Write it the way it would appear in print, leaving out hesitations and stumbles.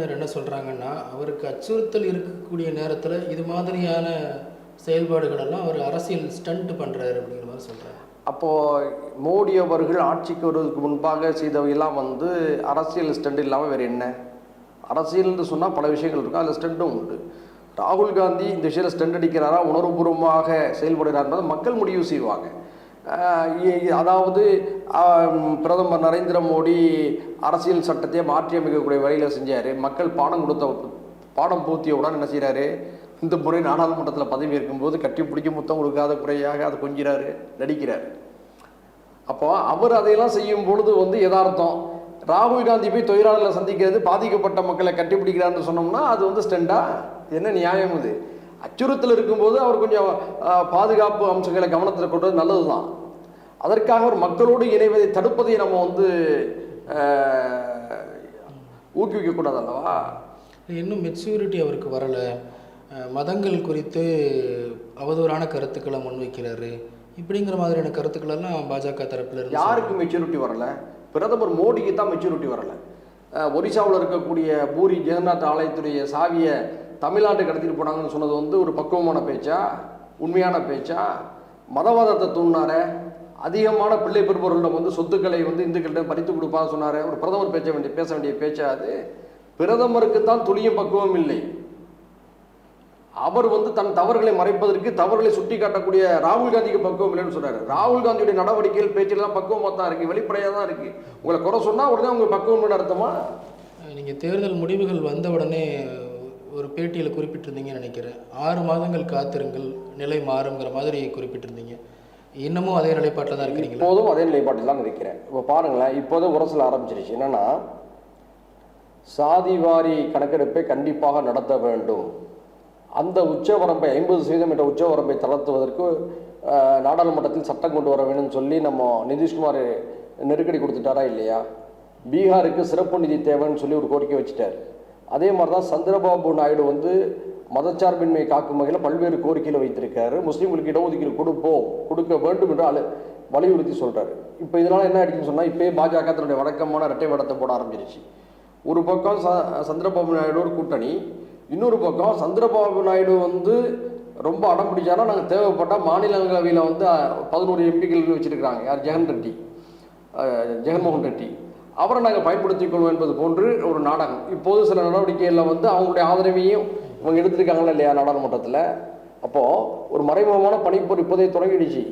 தரப்பினர் என்ன சொல்கிறாங்கன்னா, அவருக்கு அச்சுறுத்தல் இருக்கக்கூடிய நேரத்தில் இது மாதிரியான செயல்பாடுகள் எல்லாம் அவர் அரசியல் ஸ்டண்ட் பண்ணுறாரு அப்படிங்கிற மாதிரி சொல்கிறாங்க. அப்போது மோடி அவர்கள் ஆட்சிக்கு வருவதற்கு முன்பாக செய்தவையெல்லாம் வந்து அரசியல் ஸ்டண்ட் இல்லாமல் வேறு என்ன? அரசியல்னு சொன்னால் பல விஷயங்கள் இருக்கும், அதில் ஸ்டண்ட்டும் உண்டு. ராகுல் காந்தி இந்த விஷயத்தில் ஸ்டண்ட் அடிக்கிறாரா, உணர்வுபூர்வமாக செயல்படுகிறார் என்பதை மக்கள் முடிவு செய்வாங்க. அதாவது பிரதமர் நரேந்திர மோடி அரசியல் சட்டத்தை மாற்றி அமைக்கக்கூடிய வழியில் செஞ்சார். மக்கள் பாடம் பூத்தியவுடன் என்ன செய்கிறாரு, இந்த முறை நாடாளுமன்றத்தில் பதவி இருக்கும்போது கட்டி பிடிக்க முத்தம் கொடுக்காத குறையாக அதை கொஞ்சிறாரு, நடிக்கிறார். அப்போ அவர் அதையெல்லாம் செய்யும் பொழுது வந்து எதார்த்தம் ராகுல் காந்தி போய் தொழிலாளர்களை சந்திக்கிறது, பாதிக்கப்பட்ட மக்களை கட்டிப்பிடிக்கிறான்னு சொன்னோம்னா அது வந்து ஸ்டெண்டா? என்ன நியாயம்? இது அச்சுறுத்தல் இருக்கும்போது அவர் கொஞ்சம் பாதுகாப்பு அம்சங்களை கவனத்தில் கொண்டது நல்லது தான். அதற்காக ஒரு மக்களோடு இணைவதை தடுப்பதை நம்ம வந்து ஊக்குவிக்கக்கூடாது அல்லவா? இன்னும் மெச்சூரிட்டி அவருக்கு வரலை, மதங்கள் குறித்து அவதூறான கருத்துக்களை முன்வைக்கிறாரு, இப்படிங்கிற மாதிரியான கருத்துக்களெல்லாம் பாஜக தரப்பில் யாருக்கு மெச்சூரிட்டி வரலை? பிரதமர் மோடிக்கு தான் மெச்சூரிட்டி வரலை. ஒரிசாவில் இருக்கக்கூடிய பூரி ஜெகநாத் ஆலயத்துடைய சாவியை தமிழ்நாட்டு கடத்திட்டு போனாங்கன்னு சொன்னது வந்து ஒரு பக்குவமான பேச்சா, உண்மையான பேச்சா? மதவாதத்தை தூண்டினார, அதிகமான பிள்ளை பெறுபவர்களிடம் வந்து சொத்துக்களை வந்து இந்துக்களிடம் பறித்து கொடுப்பான்னு சொன்னார். ஒரு பிரதமர் பேச வேண்டிய பேச்சா அது? பிரதமருக்கு தான் துளியும் பக்குவம் இல்லை. அவர் வந்து தன் தவறுகளை மறைப்பதற்கு, தவறுகளை சுட்டி காட்டக்கூடிய ராகுல் காந்திக்கு பக்குவம் இல்லைன்னு சொன்னார். ராகுல் காந்தியுடைய நடவடிக்கைகள் பேச்செல்லாம் பக்குவமாக தான் இருக்குது, வெளிப்படையாக தான் இருக்குது. உங்களை குறை சொன்னால் உடனே உங்களுக்கு பக்குவம் அர்த்தமா? நீங்கள் தேர்தல் முடிவுகள் வந்த உடனே ஒரு பேட்டியில் குறிப்பிட்டிருந்தீங்கன்னு நினைக்கிறேன். 6 மாதங்கள் காத்திருங்கள், நிலை மாறுங்கிற மாதிரி குறிப்பிட்டிருந்தீங்க. இன்னமும் அதே நிலைப்பாட்டில் தான் இருக்கிறீங்க? இப்போதும் அதே நிலைப்பாட்டில் தான் இருக்கிறேன். இப்போ பாருங்களேன், இப்போதும் உரசல் ஆரம்பிச்சிருச்சு. என்னன்னா, சாதிவாரி கணக்கெடுப்பை கண்டிப்பாக நடத்த வேண்டும். அந்த உச்சவரம்பை 50% என்ற உச்சவரம்பை தளர்த்துவதற்கு நாடாளுமன்றத்தில் சட்டம் கொண்டு வர வேணும்னு சொல்லி நம்ம நிதிஷ்குமார் நெருக்கடி கொடுத்துட்டாரா இல்லையா? பீகாருக்கு சிறப்பு நிதி தேவைன்னு சொல்லி ஒரு கோரிக்கை வச்சுட்டார். அதே மாதிரி தான் சந்திரபாபு நாயுடு வந்து மதச்சார்பின்மை காக்கும் வகையில் பல்வேறு கோரிக்கைகளை வைத்திருக்காரு. முஸ்லீம்களுக்கு இடஒதுக்கீடு கொடுக்க வேண்டும் என்று வலியுறுத்தி சொல்கிறாரு. இப்போ இதனால் என்ன ஆயிடுச்சுன்னு சொன்னால், இப்போயே பாஜக தன்னுடைய வழக்கமான இரட்டை வடத்தை போட ஆரம்பிச்சிருச்சு. ஒரு பக்கம் சந்திரபாபு நாயுடு ஒரு கூட்டணி, இன்னொரு பக்கம் சந்திரபாபு நாயுடு வந்து ரொம்ப அடம் பிடிச்சாரா, நாங்கள் தேவைப்பட்டால் மாநிலங்களவையில் வந்து 11 எம்பிக்கள் வச்சுருக்கிறாங்க. யார்? ஜெகன்மோகன் ரெட்டி. அவரை நாங்கள் பயன்படுத்திக் கொள்வோம் என்பது போன்று ஒரு நாடகம். இப்போது சில நடவடிக்கைகளில் வந்து அவங்களுடைய ஆதரவையும் இவங்க எடுத்திருக்காங்களா இல்லையா நாடாளுமன்றத்தில்? அப்போது ஒரு மறைமுகமான பணிப்போர் இப்போதே தொடங்கிடுச்சு.